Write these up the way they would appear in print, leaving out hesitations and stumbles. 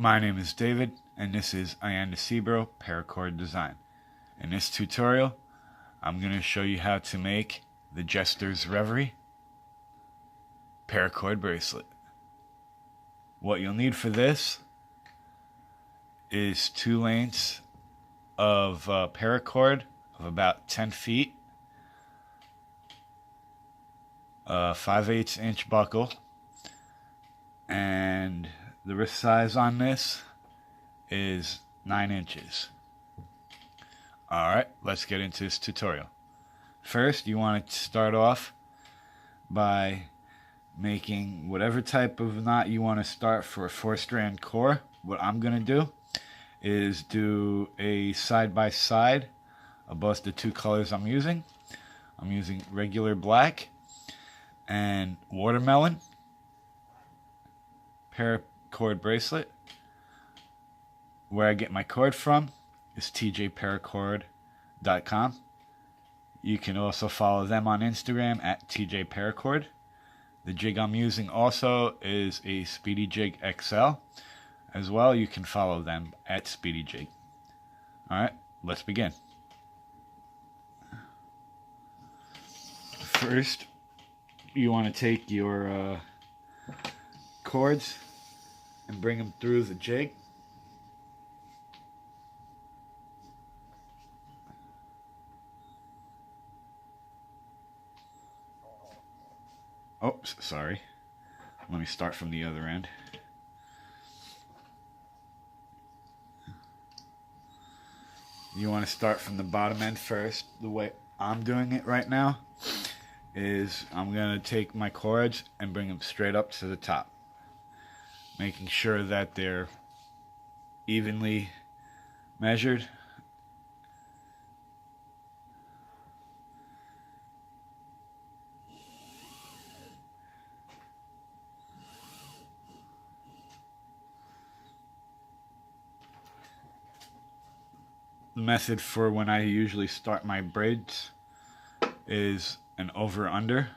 My name is David, and this is Cebro Paracord Design. In this tutorial, I'm going to show you how to make the Jester's Reverie Paracord bracelet. What you'll need for this is 2 lengths of paracord of about 10 feet, a 5/8 inch buckle, and the wrist size on this is 9 inches. Alright, let's get into this tutorial. First, you want to start off by making whatever type of knot you want to start for a 4-strand core. What I'm going to do is do a side-by-side of both the 2 colors I'm using. I'm using regular black and watermelon paracord bracelet. Where I get my cord from is tjparacord.com. You can also follow them on Instagram at tjparacord. The jig I'm using also is a Speedy Jig XL. As well, you can follow them at Speedy Jig. Alright, let's begin. First, you want to take your cords and bring them through the jig. Oops, sorry. Let me start from the other end. You want to start from the bottom end first. The way I'm doing it right now is I'm going to take my cords and bring them straight up to the top, making sure that they're evenly measured. The method for when I usually start my braids is an over-under.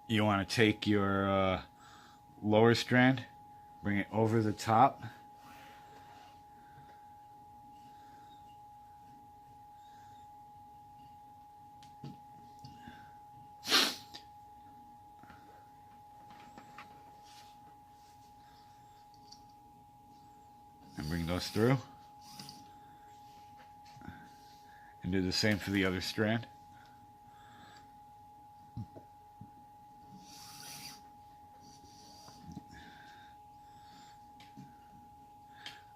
You want to take your lower strand, bring it over the top, and bring those through, and do the same for the other strand.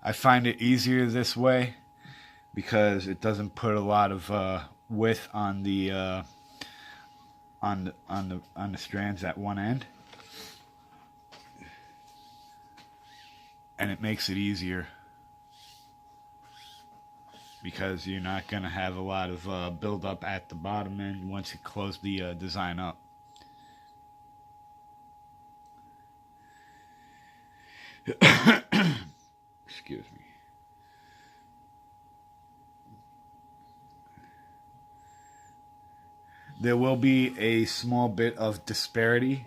I find it easier this way because it doesn't put a lot of width on the strands at one end, and it makes it easier because you're not going to have a lot of build up at the bottom end once you close the design up. Excuse me. There will be a small bit of disparity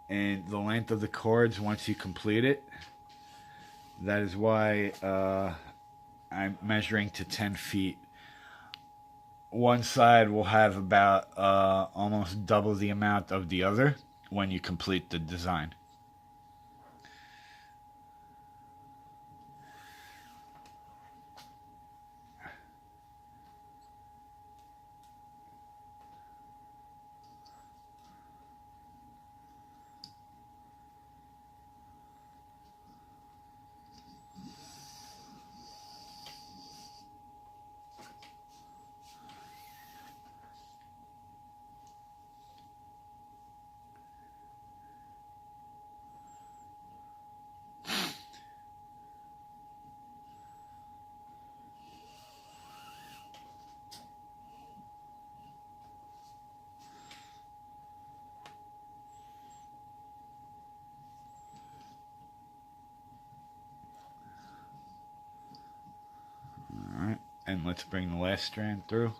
in the length of the cords once you complete it. That is why I'm measuring to 10 feet. One side will have about almost double the amount of the other when you complete the design. And let's bring the last strand through.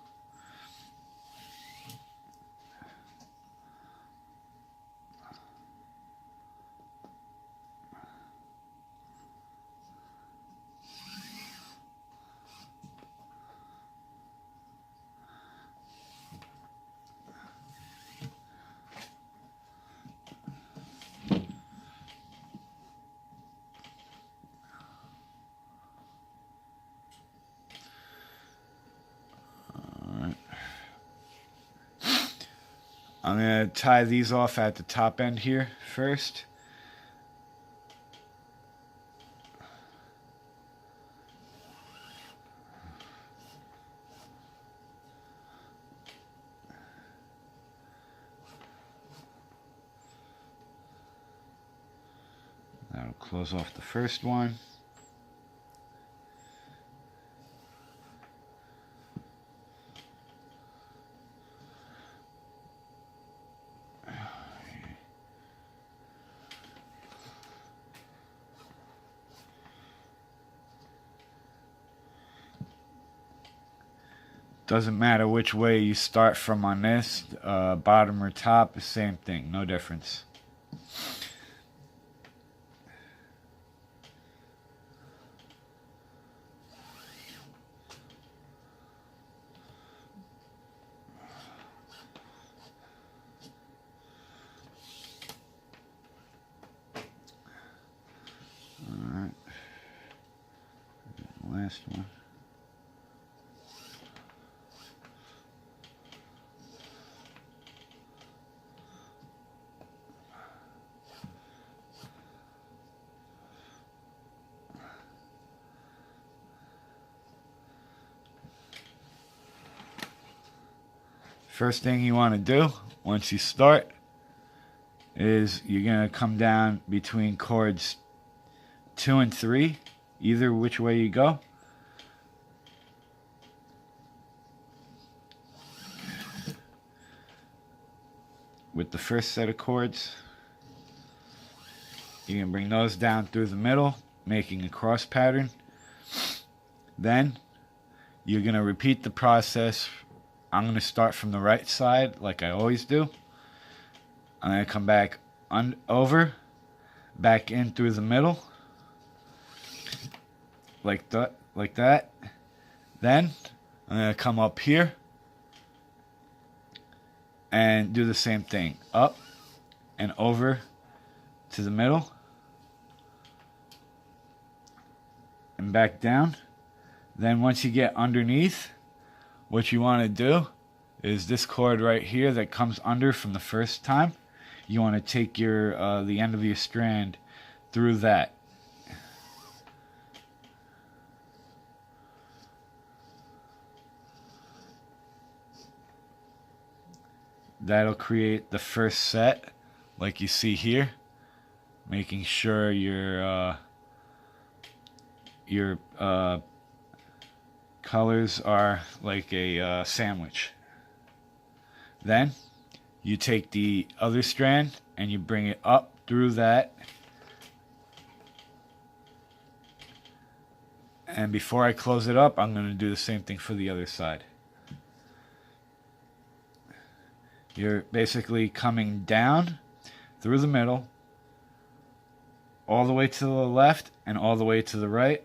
I'm going to tie these off at the top end here first. That'll close off the first one. Doesn't matter which way you start from on this, bottom or top, the same thing, no difference. Alright, last one. First thing you want to do once you start is you're going to come down between chords 2 and 3, either which way you go. With the first set of chords, you can bring those down through the middle, making a cross pattern. Then you're going to repeat the process. I'm going to start from the right side like I always do. I'm going to come back over, back in through the middle, like that. Then I'm going to come up here and do the same thing, up and over to the middle and back down. Then once you get underneath, what you want to do is this chord right here that comes under from the first time, you want to take your the end of your strand through that. That'll create the first set like you see here, making sure your colors are like a sandwich. Then you take the other strand and you bring it up through that. And before I close it up, I'm going to do the same thing for the other side. You're basically coming down through the middle, all the way to the left and all the way to the right.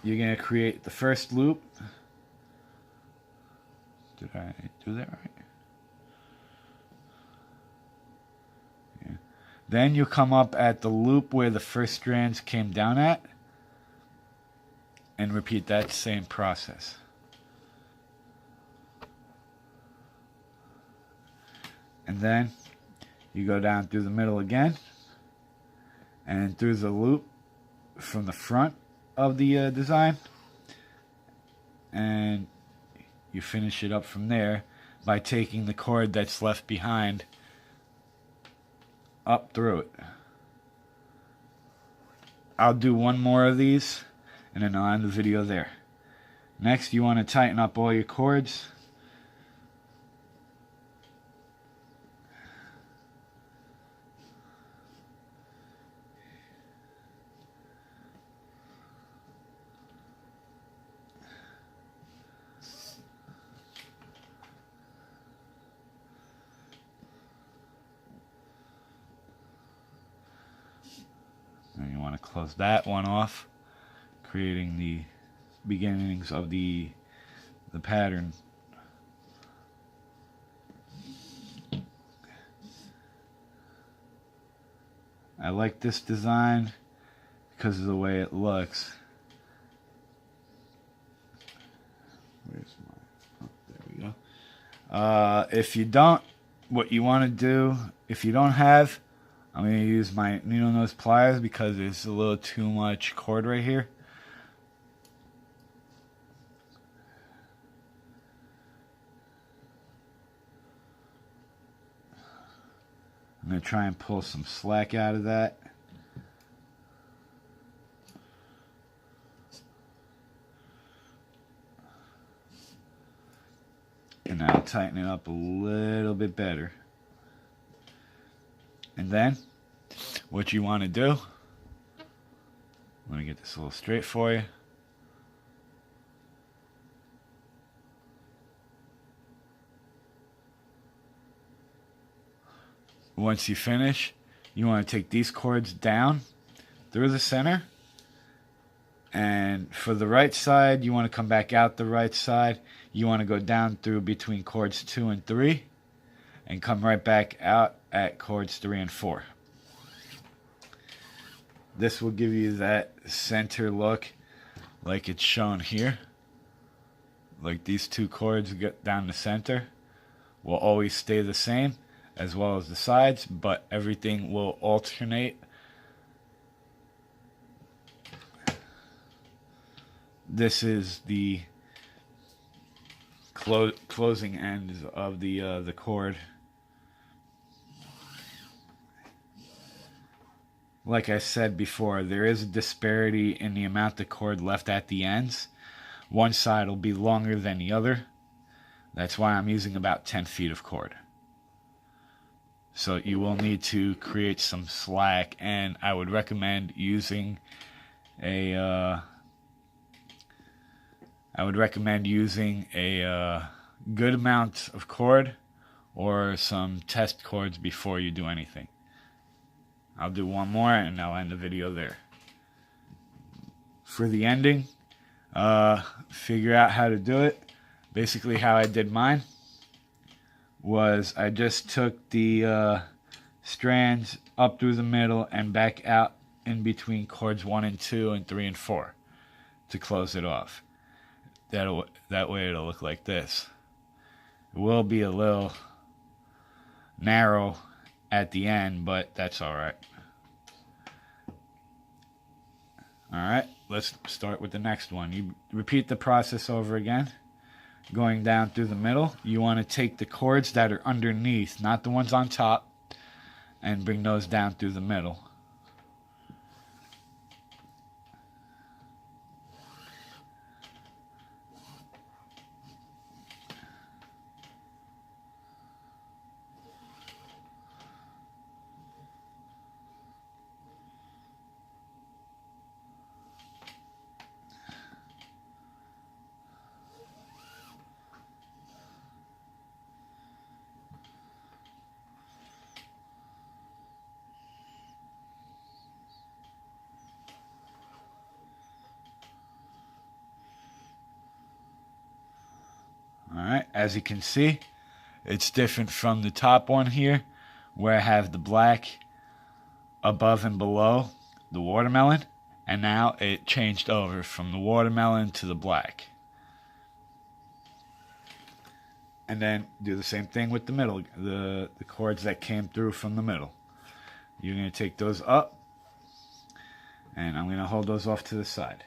You're going to create the first loop. Did I do that right? Yeah. Then you come up at the loop where the first strands came down at and repeat that same process. And then you go down through the middle again and through the loop from the front of the design, and you finish it up from there by taking the chord that's left behind up through it. I'll do one more of these and then I'll end the video there. Next, you want to tighten up all your chords. to close that one off, creating the beginnings of the pattern. I like this design because of the way it looks. Where's my, oh, there we go. If you don't, what you want to do, if you don't have, I'm going to use my needle nose pliers because there's a little too much cord right here. I'm going to try and pull some slack out of that. And now tighten it up a little bit better. And then, what you want to do, I'm going to get this a little straight for you. Once you finish, you want to take these cords down through the center. And for the right side, you want to come back out the right side. You want to go down through between cords 2 and 3 and come right back out at cords 3 and 4. This will give you that center look like it's shown here. Like these two cords get down the center will always stay the same, as well as the sides, but everything will alternate. This is the closing ends of the cord. Like I said before, there is a disparity in the amount of cord left at the ends. One side will be longer than the other. That's why I'm using about 10 feet of cord. So you will need to create some slack, and I would recommend using a good amount of cord or some test cords before you do anything. I'll do one more and I'll end the video there. For the ending, figure out how to do it. Basically how I did mine was I just took the strands up through the middle and back out in between cords 1 and 2 and 3 and 4 to close it off. That way it'll look like this. It will be a little narrow at the end, but that's alright. Alright, let's start with the next one. You repeat the process over again. Going down through the middle, you want to take the cords that are underneath, not the ones on top, and bring those down through the middle. Alright, as you can see, it's different from the top one here, where I have the black above and below the watermelon, and now it changed over from the watermelon to the black. And then do the same thing with the middle, the cords that came through from the middle. You're going to take those up, and I'm going to hold those off to the side.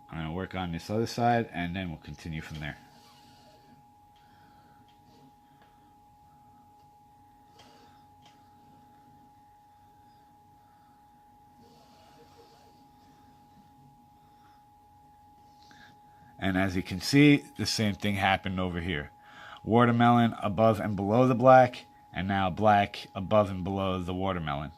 I'm going to work on this other side, and then we'll continue from there. And as you can see, the same thing happened over here. Watermelon above and below the black, and now black above and below the watermelon.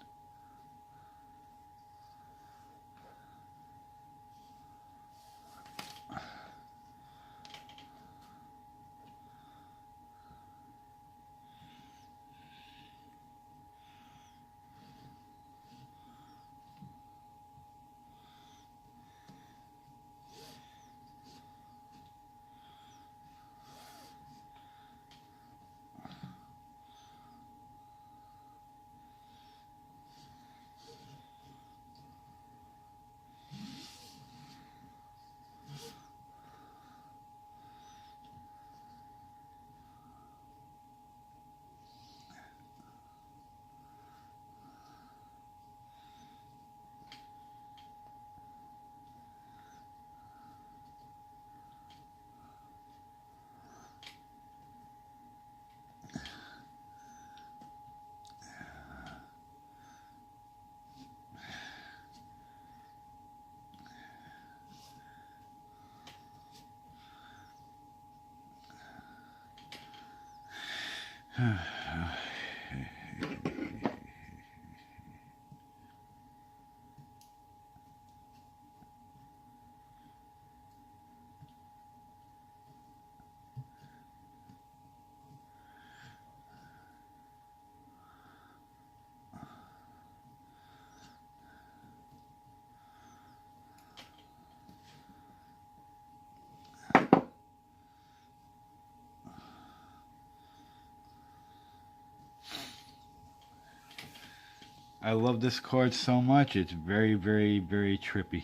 I love this chord so much. It's very, very, very trippy.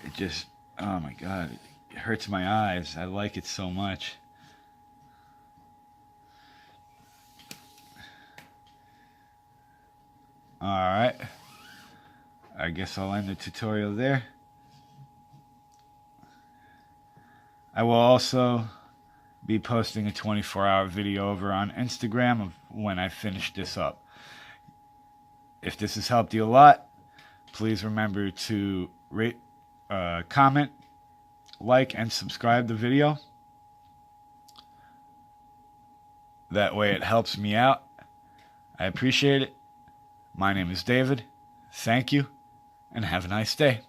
It just, oh my god, it hurts my eyes. I like it so much. Alright. I guess I'll end the tutorial there. I will also be posting a 24-hour video over on Instagram of when I finish this up. If this has helped you a lot, please remember to rate, comment, like, and subscribe the video. That way it helps me out. I appreciate it. My name is David. Thank you, and have a nice day.